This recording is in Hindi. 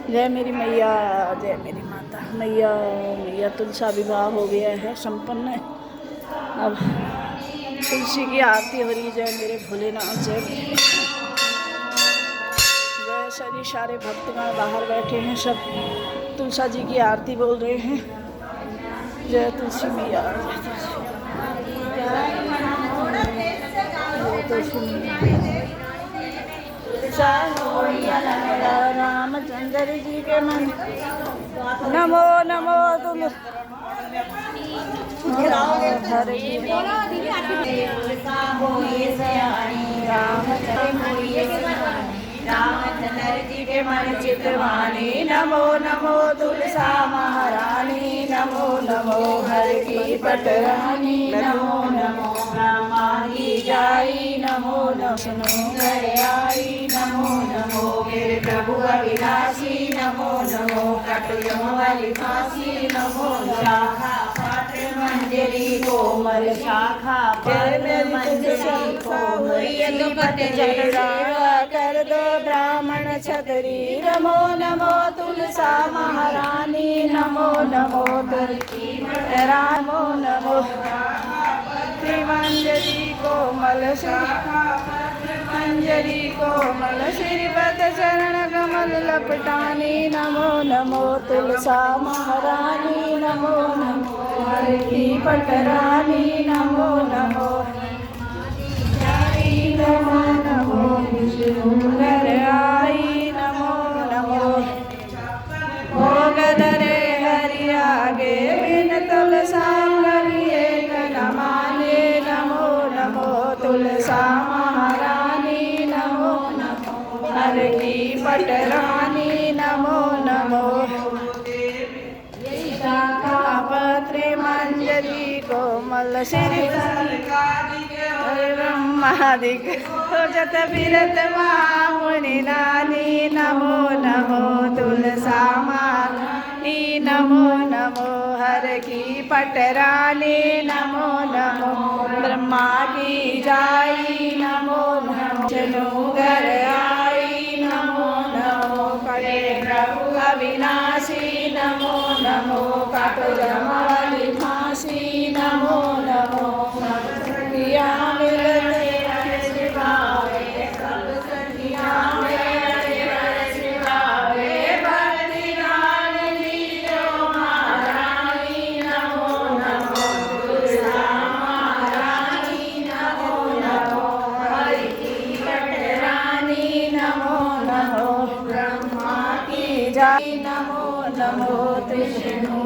जय मेरी मैया, जय मेरी माता मैया। मैया तुलसा विवाह हो गया है संपन्न। अब तुलसी की आरती हो रही। जय मेरे भोलेनाथ, जय मेरे जय। सभी सारे भक्तगण बाहर बैठे हैं, सब तुलसा जी की आरती बोल रहे हैं। जय तुलसी मैया, रामचंद्र जी के मन नमो नमो तुम रामचंद्र जी के मन चितवानी। नमो नमो तुलसा महारानी। नमो नमो हर की पटरानी। नमो नमो ब्रह्मा की जाई। नमो नमो घर आई। नमो नमो मेरे प्रभु अविनाशी। नमो नमो कटुयम वाली फांसी। नमो शाखा पात्र मंजरी कोमल शाखा पात्र मंजरी कोमल कर दो ब्राह्मण छतरी। नमो नमो तुलसा महारानी। नमो नमो तुलसी रामो नमो मंजरी कोमल मंजरी कोमल श्रीपद चरण कमल लपटानी। नमो नमो तुलसा महारानी। नमो नमो हर की पटरानी। नमो नमो नमो नमो विष्णुधर आई। नमो नमो भोग धरे हरि आगे। बिन तुलसा एक न माने। नमो नमो तुलसा महारानी। नमो नमो हर की पटरानी। नमो नमो शाखा पत्रे मंजरी कोमल श्री ब्रह्मादिक जत विरत मुनि नानी। नमो नमो तुलसा मानी। नमो नमो हर की पटरानी। नमो नमो ब्रह्मा की जाई। नमो नमो चलो घर आई। नमो नमो करे प्रभु अविनाशी। नमो नमो काटो जमाली फांसी। नमो नमो सखिया मिलते शिवावे। सब सखिया मिलते शिवावे। भक्ति नानी जो महारानी। नमो नमो तुलसा महारानी। नमो नमो हरि की पटरानी। नमो नमो ब्रह्मा की जाई। नमो नमो विष्णु